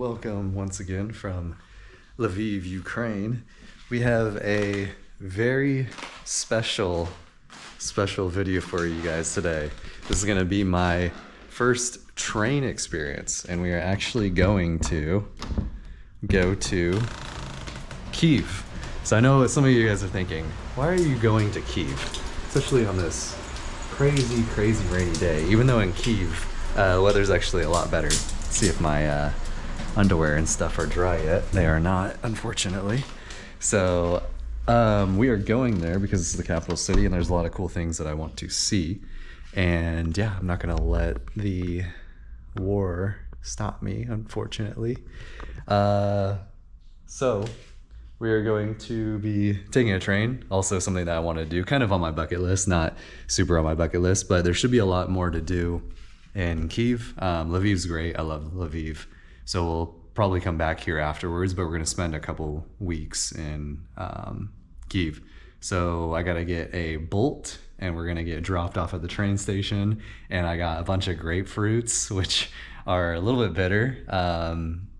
Welcome once again from Lviv, Ukraine. We have a very special video for you guys today. This is going to be my first train experience, and we are actually going to go to Kyiv. So I know some of you guys are thinking, why are you going to Kyiv? Especially on this crazy rainy day, even though in Kyiv, the weather's actually a lot better. Let's see if my underwear and stuff are dry yet. They are not, unfortunately. So we are going there because it's the capital city and there's a lot of cool things that I want to see. And yeah, I'm not gonna let the war stop me, unfortunately. So we are going to be taking a train, also something that I want to do, kind of on my bucket list, not super on my bucket list, but there should be a lot more to do in Kyiv. Lviv's great, I love Lviv. So we'll probably come back here afterwards, but we're gonna spend a couple weeks in Kyiv. So I gotta get a Bolt and we're gonna get dropped off at the train station. And I got a bunch of grapefruits, which are a little bit bitter,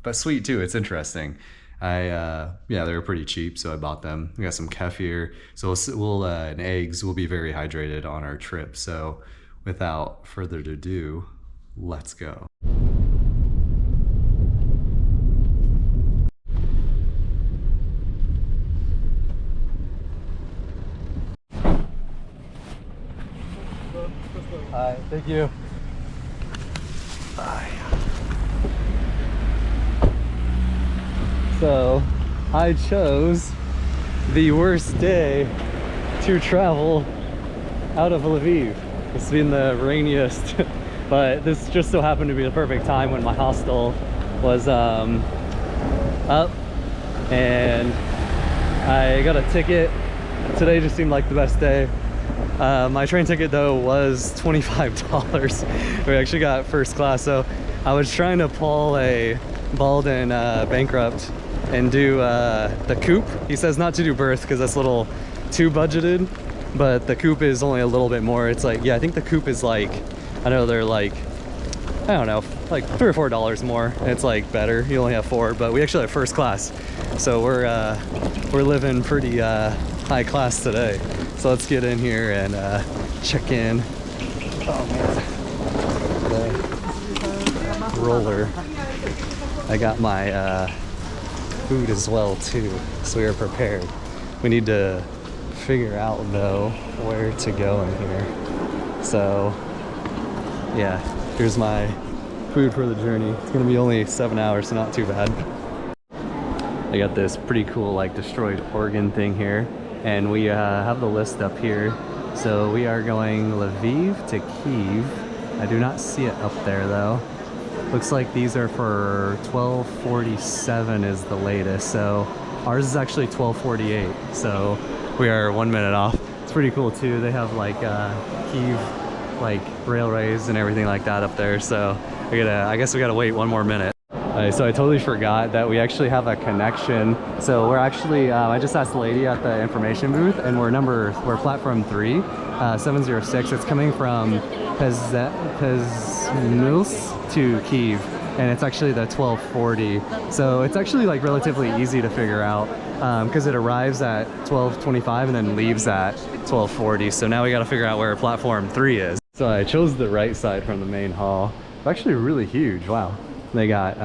but sweet too, it's interesting. Yeah, they were pretty cheap, so I bought them. We got some kefir, so we'll and eggs. We'll be very hydrated on our trip. So without further ado, let's go. Hi, thank you. Bye. So I chose the worst day to travel out of Lviv. It's been the rainiest, but this just so happened to be the perfect time when my hostel was up, and I got a ticket. Today just seemed like the best day. My train ticket though was $25. We actually got first class, so I was trying to pull a Baldwin bankrupt and do the coupe. He says not to do berth because that's a little too budgeted, but the coupe is only a little bit more. It's like, yeah, I think the coupe is like, I know they're like, I don't know, like $3 or $4 more. It's like better. You only have 4, but we actually have first class, so we're living pretty high class today. So let's get in here and check in. Oh man, the roller. I got my food as well too, so we are prepared. We need to figure out though where to go in here. So yeah, here's my food for the journey. It's gonna be only 7 hours, so not too bad. I got this pretty cool like destroyed organ thing here, and we have the list up here. So we are going Lviv to Kyiv. I do not see it up there though. Looks like these are for 12:47 is the latest, so ours is actually 12:48, so we are 1 minute off. It's pretty cool too. They have like Kyiv like railways and everything like that up there, so I guess we gotta wait 1 more minute. So I totally forgot that we actually have a connection. So we're actually, I just asked the lady at the information booth, and we're platform 3, 706. It's coming from Pezmils to Kyiv, and it's actually the 12:40. So it's actually like relatively easy to figure out because it arrives at 12:25 and then leaves at 12:40. So now we got to figure out where platform 3 is. So I chose the right side from the main hall. It's actually really huge. Wow. They got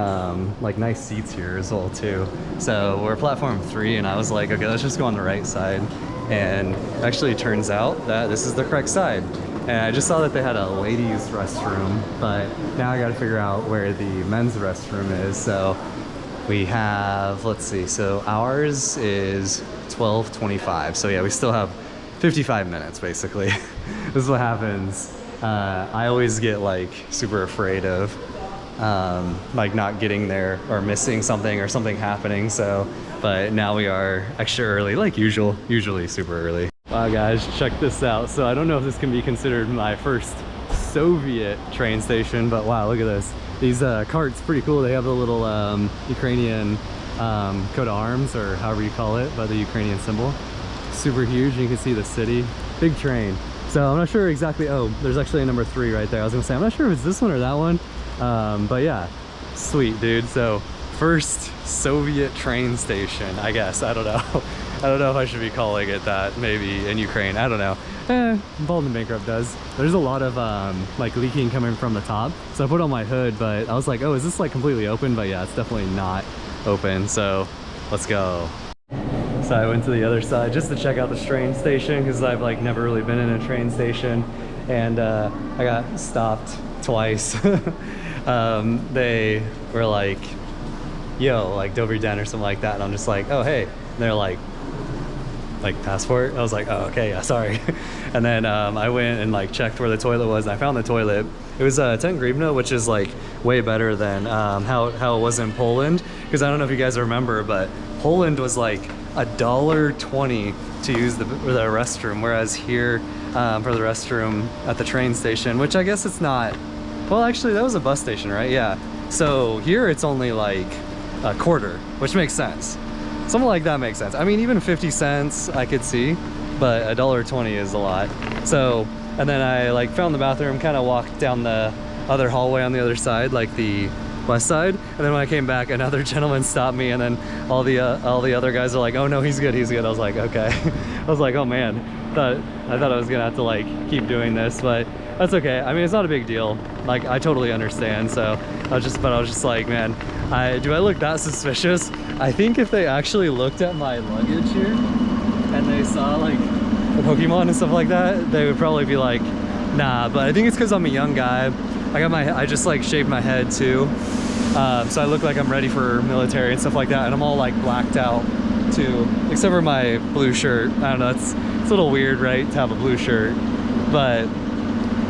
like nice seats here as well too. So we're platform 3, and I was like, okay, let's just go on the right side. And actually turns out that this is the correct side. And I just saw that they had a ladies restroom, but now I gotta figure out where the men's restroom is. So we have, let's see, so ours is 12:25. So yeah, we still have 55 minutes basically. This is what happens. I always get like super afraid of like not getting there or missing something or something happening. So, but now we are extra early, like usually super early. Wow guys, check this out. So I don't know if this can be considered my first Soviet train station, but wow, look at this. These carts, pretty cool. They have a little Ukrainian coat of arms, or however you call it, by the Ukrainian symbol. Super huge, and you can see the city. Big train. So I'm not sure exactly, oh, there's actually a number 3 right there. I was gonna say, I'm not sure if it's this one or that one. But yeah, sweet dude. So first Soviet train station, I guess. I don't know. I don't know if I should be calling it that, maybe in Ukraine. I don't know. Bald and Bankrupt does. There's a lot of like leaking coming from the top. So I put on my hood, but I was like, oh, is this like completely open? But yeah, it's definitely not open. So let's go. So I went to the other side just to check out the train station because I've like never really been in a train station. And I got stopped twice. They were like, yo, like Dobry Den or something like that. And I'm just like, oh, hey. And they're like passport? I was like, oh, okay, yeah, sorry. And then I went and like checked where the toilet was, and I found the toilet. It was 10 hryvnia, which is like way better than how it was in Poland. Because I don't know if you guys remember, but Poland was like $1.20 to use the restroom, whereas here for the restroom at the train station, which I guess it's not. Well, actually, that was a bus station, right? Yeah. So here it's only like a quarter, which makes sense. Something like that makes sense. I mean, even 50 cents I could see, but $1.20 is a lot. So, and then I like found the bathroom, kind of walked down the other hallway on the other side, like the west side. And then when I came back, another gentleman stopped me, and then all the other guys are like, oh no, he's good, he's good. I was like, okay. I was like, oh man, I thought I was gonna have to like keep doing this, but that's okay. I mean, it's not a big deal. Like, I totally understand. So I was just like, man, do I look that suspicious? I think if they actually looked at my luggage here and they saw like the Pokemon and stuff like that, they would probably be like, nah. But I think it's because I'm a young guy. I just like shaved my head too. So I look like I'm ready for military and stuff like that. And I'm all like blacked out too, except for my blue shirt. I don't know, it's a little weird, right, to have a blue shirt. But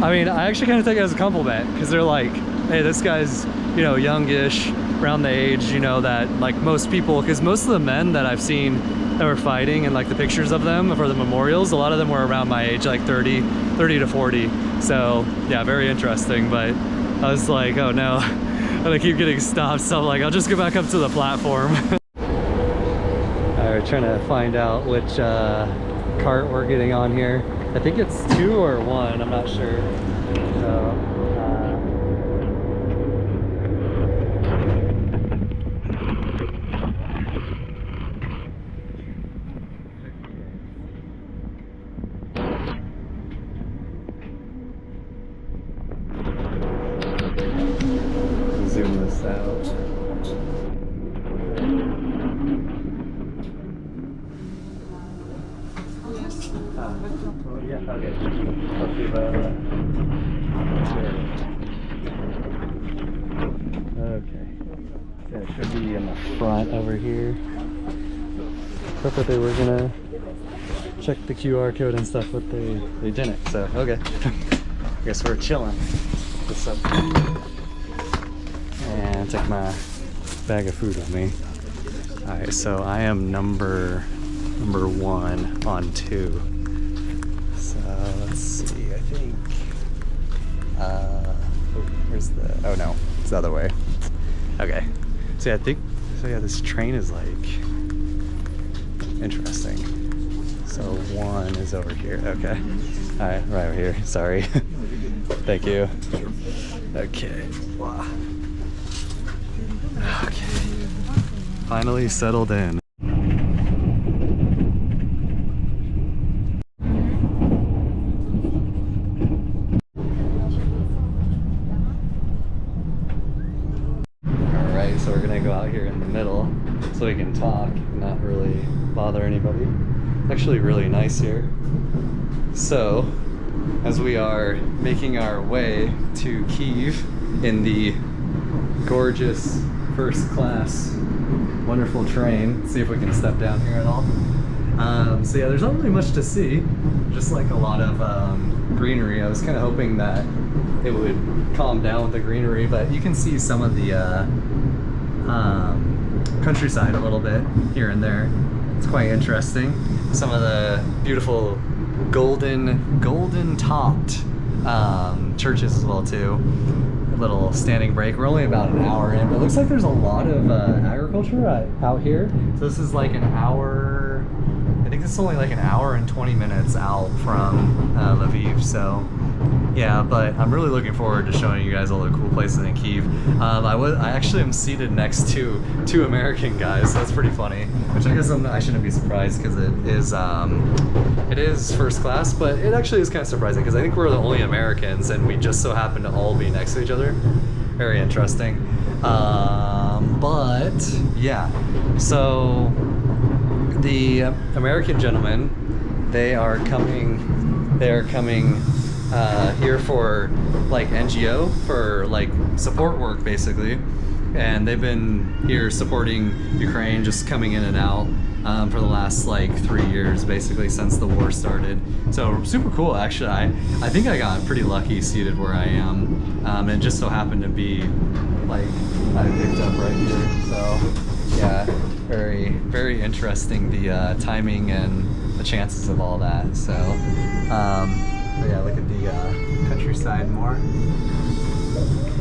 I mean, I actually kind of take it as a compliment, because they're like, hey, this guy's, you know, youngish, around the age, you know, that like most people, because most of the men that I've seen that were fighting and like the pictures of them for the memorials, a lot of them were around my age, like 30 to 40. So yeah, very interesting. But I was like, oh no, and I keep getting stopped. So I'm like, I'll just go back up to the platform. Alright, trying to find out which cart we're getting on here. I think it's 2 or 1, I'm not sure. So, zoom this out. Yeah, okay. Okay. Yeah, it should be in the front over here. I thought they were gonna check the QR code and stuff, but they didn't. So okay. I guess we're chilling. What's up? And take my bag of food with me. All right, so I am number 1 on 2. So let's see. I think. Where's the? Oh no, it's the other way. Okay. So yeah, I think. So yeah, this train is like interesting. So 1 is over here. Okay. All right, right over here. Sorry. Thank you. Okay. Wow. Okay. Finally settled in. Alright, so we're gonna go out here in the middle so we can talk and not really bother anybody. Actually really nice here. So, as we are making our way to Kyiv in the gorgeous first class wonderful train, see if we can step down here at all. So yeah, there's not really much to see, just like a lot of greenery. I was kind of hoping that it would calm down with the greenery, but you can see some of the countryside a little bit here and there. It's quite interesting. Some of the beautiful golden topped churches as well too. A little standing break. We're only about an hour in, but it looks like there's a lot of agriculture out here. So this is like an hour, I think this is only like an hour and 20 minutes out from Lviv, so Yeah, but I'm really looking forward to showing you guys all the cool places in Kyiv. I actually am seated next to two American guys, so that's pretty funny. Which I guess I shouldn't be surprised because it is first class, but it actually is kind of surprising because I think we're the only Americans and we just so happen to all be next to each other. Very interesting. But yeah, so the American gentlemen, they are coming here for like NGO, for like support work basically, and they've been here supporting Ukraine, just coming in and out for the last like 3 years basically since the war started. So super cool actually. I think I got pretty lucky seated where I am, and it just so happened to be like I picked up right here. So yeah, very interesting, the timing and the chances of all that. So but yeah, look at the countryside more.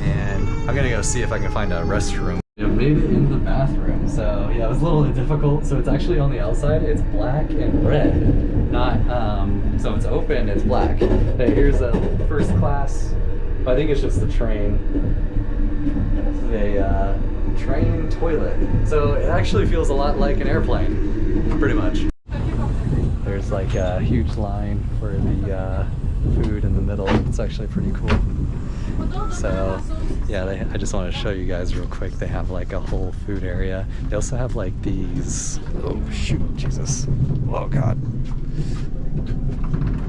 And I'm gonna go see if I can find a restroom. I made it in the bathroom, so yeah, it was a little bit difficult. So it's actually on the outside, it's black and red. Not, so it's open, it's black. Hey, here's a first class, I think it's just the train. This is a train toilet. So it actually feels a lot like an airplane, pretty much. There's like a huge line for the food in the middle. It's actually pretty cool. So yeah, I just want to show you guys real quick. They have like a whole food area. They also have like these, oh shoot, Jesus, oh god,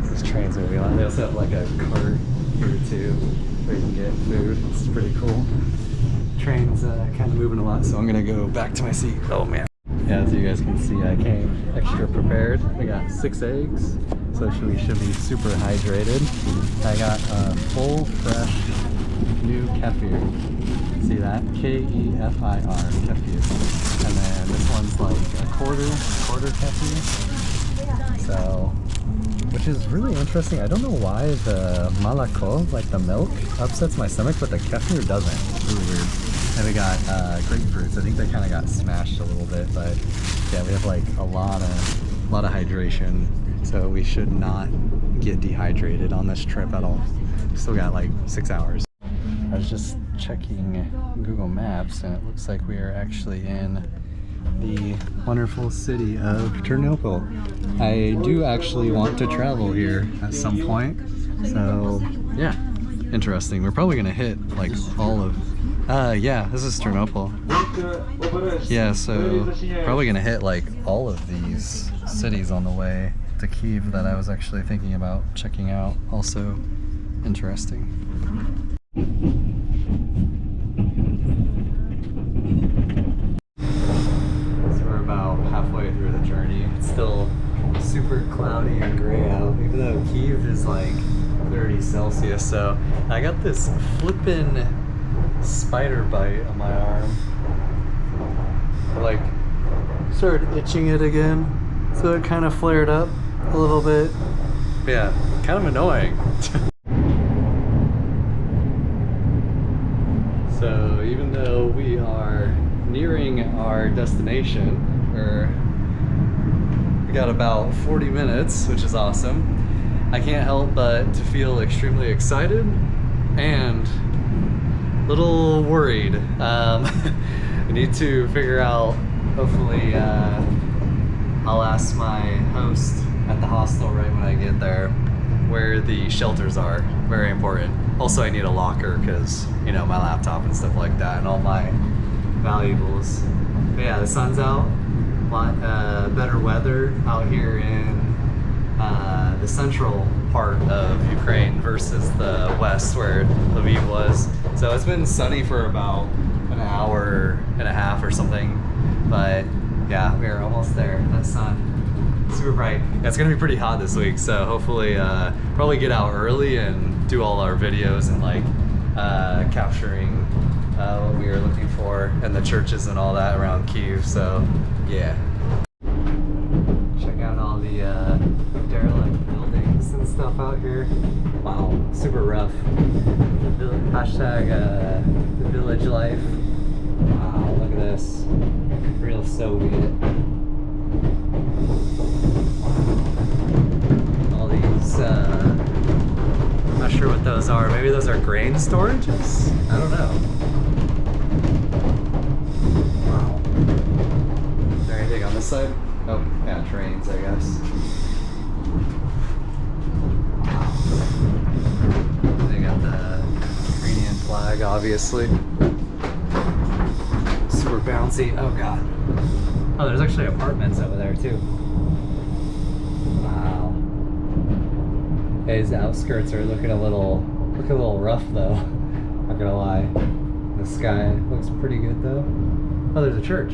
this train's moving on. They also have like a cart here too where you can get food. It's pretty cool. Train's kind of moving a lot, so I'm gonna go back to my seat. Oh man. Yeah, as you guys can see, I came extra prepared. I got 6 eggs, so we should be super hydrated. I got a full, fresh, new kefir. See that? K-E-F-I-R, kefir. And then this one's like a quarter kefir. So, which is really interesting. I don't know why the malako, like the milk, upsets my stomach, but the kefir doesn't. It's really weird. And we got grapefruits. I think they kind of got smashed a little bit, but yeah, we have like a lot of hydration, so we should not get dehydrated on this trip at all. Still got like 6 hours. I was just checking Google Maps, and it looks like we are actually in the wonderful city of Ternopil. I do actually want to travel here at some point, so yeah, interesting. We're probably gonna hit like all of yeah, this is Ternopil. Yeah, so probably gonna hit like all of these cities on the way to Kyiv that I was actually thinking about checking out. Also interesting. So we're about halfway through the journey. It's still super cloudy and gray out, even though Kyiv is like 30 Celsius. So I got this flippin' spider bite on my arm. I like started itching it again, so it kind of flared up a little bit. But yeah, kind of annoying. So even though we are nearing our destination, we got about 40 minutes, which is awesome. I can't help but to feel extremely excited and little worried. I need to figure out, hopefully I'll ask my host at the hostel right when I get there where the shelters are. Very important. Also I need a locker because, you know, my laptop and stuff like that and all my valuables. But yeah, the sun's out. A lot better weather out here in the central part of Ukraine versus the west where Lviv was. So it's been sunny for about an hour and a half or something, but yeah, we're almost there. That sun, super bright. Yeah, it's gonna be pretty hot this week, so hopefully probably get out early and do all our videos and like capturing what we were looking for and the churches and all that around Kyiv. So yeah, check out all the derelict buildings and stuff out here. Wow, super rough. Hashtag the village life. Wow, look at this. Real Soviet. All these sure what those are. Maybe those are grain storages? I don't know. Wow. Is there anything on this side? Oh, yeah, trains, I guess. They got the Ukrainian flag, obviously. Super bouncy. Oh god. Oh, there's actually apartments over there too. Wow. These outskirts are looking a little rough though. Not gonna lie. The sky looks pretty good though. Oh, there's a church.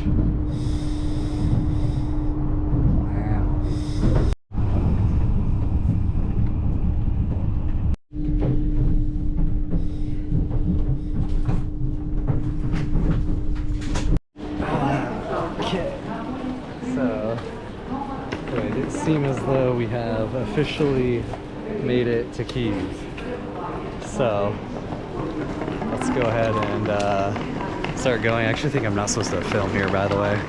Seem as though we have officially made it to Kyiv. So let's go ahead and start going. I actually think I'm not supposed to film here, by the way.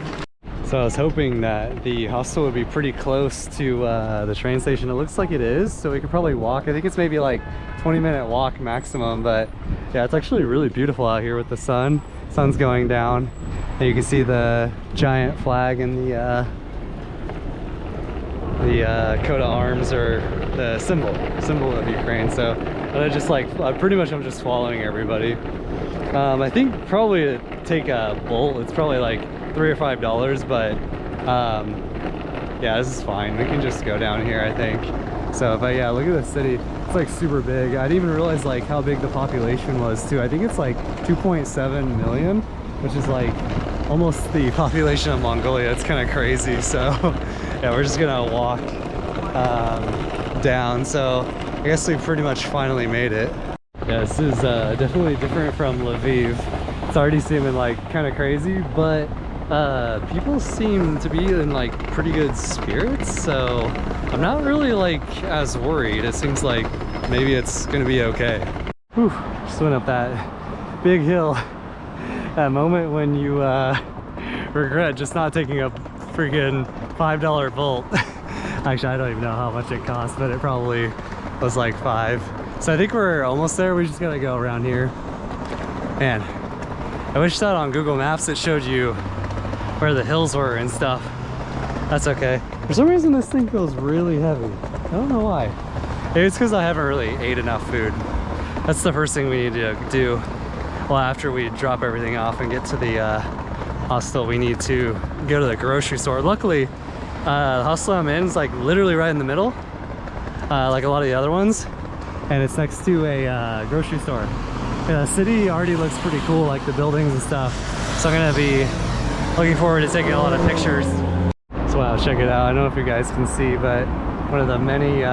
So I was hoping that the hostel would be pretty close to the train station. It looks like it is, so we could probably walk. I think it's maybe like 20-minute walk maximum, but yeah, it's actually really beautiful out here with the sun. Sun's going down, and you can see the giant flag in the coat of arms, or the symbol of Ukraine. So I just like, pretty much I'm just following everybody. I think probably to take a bolt, it's probably like $3 or $5, but yeah, this is fine. We can just go down here, I think. So, but yeah, look at the city. It's like super big. I didn't even realize like how big the population was too. I think it's like 2.7 million, which is like almost the population of Mongolia. It's kind of crazy. So yeah, we're just gonna walk down. So I guess we pretty much finally made it. Yeah, this is definitely different from Lviv. It's already seeming like kind of crazy, but people seem to be in like pretty good spirits, so I'm not really like as worried. It seems like maybe it's gonna be okay. Whew, just went up that big hill. That moment when you regret just not taking a freaking $5 bolt. Actually, I don't even know how much it cost, but it probably was like $5. So I think we're almost there. We just gotta go around here. Man, I wish that on Google Maps it showed you where the hills were and stuff. That's okay. For some reason this thing feels really heavy. I don't know why. Maybe it's because I haven't really ate enough food. That's the first thing we need to do. Well, after we drop everything off and get to the hostel, we need to go to the grocery store. Luckily, the hostel I'm in is like literally right in the middle, like a lot of the other ones, and it's next to a grocery store. The city already looks pretty cool, like the buildings and stuff. So I'm gonna be looking forward to taking a lot of pictures. So wow, check it out. I don't know if you guys can see, but one of the many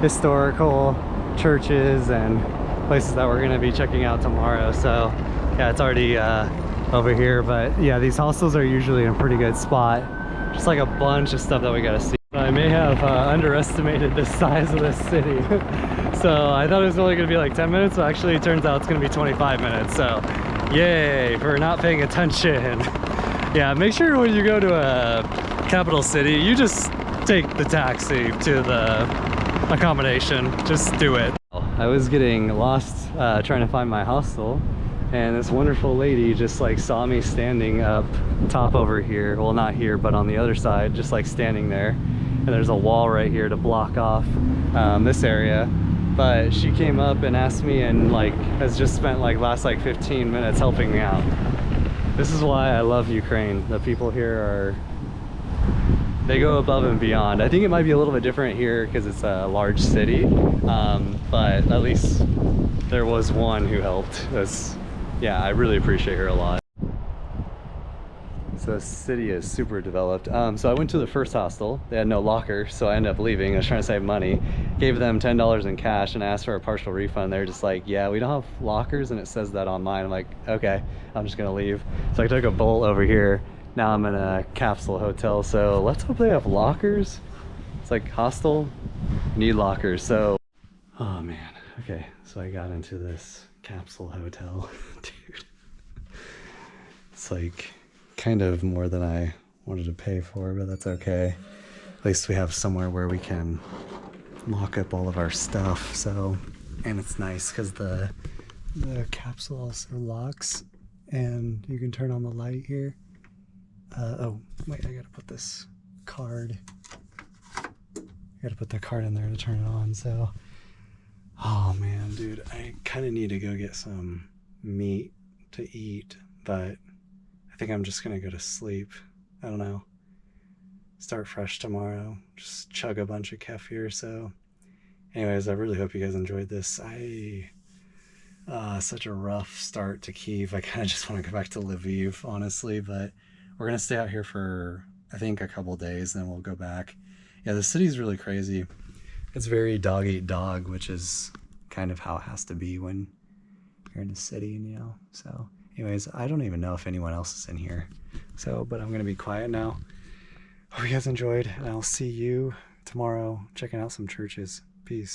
historical churches and places that we're gonna be checking out tomorrow. So yeah, it's already over here, but yeah, these hostels are usually in a pretty good spot. Just like a bunch of stuff that we gotta see. I may have underestimated the size of this city. So I thought it was only gonna be like 10 minutes, but actually it turns out it's gonna be 25 minutes. So yay for not paying attention. Yeah, make sure when you go to a capital city, you just take the taxi to the accommodation. Just do it. I was getting lost trying to find my hostel, and this wonderful lady just like saw me standing up top over here. Well, not here, but on the other side, just like standing there. And there's a wall right here to block off this area. But she came up and asked me, and like has just spent like last like 15 minutes helping me out. This is why I love Ukraine. The people here are, they go above and beyond. I think it might be a little bit different here because it's a large city, but at least there was one who helped. Yeah, I really appreciate her a lot. So the city is super developed. So I went to the first hostel. They had no locker, so I ended up leaving. I was trying to save money. Gave them $10 in cash and asked for a partial refund. They're just like, yeah, we don't have lockers, and it says that on mine. I'm like, okay, I'm just gonna leave. So I took a bolt over here. Now I'm in a capsule hotel, so let's hope they have lockers. It's like hostel, need lockers. So, oh man, okay, so I got into this capsule hotel. Dude, it's like kind of more than I wanted to pay for, but that's okay. At least we have somewhere where we can lock up all of our stuff. So And it's nice because the capsule also locks and you can turn on the light here. Oh, wait, I gotta put this card. I gotta put the card in there to turn it on, so. Oh man, dude, I kind of need to go get some meat to eat, but I think I'm just gonna go to sleep. I don't know. Start fresh tomorrow. Just chug a bunch of kefir, so. Anyways, I really hope you guys enjoyed this. Such a rough start to Kyiv. I kind of just want to go back to Lviv, honestly, but we're going to stay out here for, I think, a couple days, then we'll go back. Yeah, the city's really crazy. It's very dog eat dog, which is kind of how it has to be when you're in a city, you know? So anyways, I don't even know if anyone else is in here. So, but I'm going to be quiet now. Hope you guys enjoyed, and I'll see you tomorrow checking out some churches. Peace.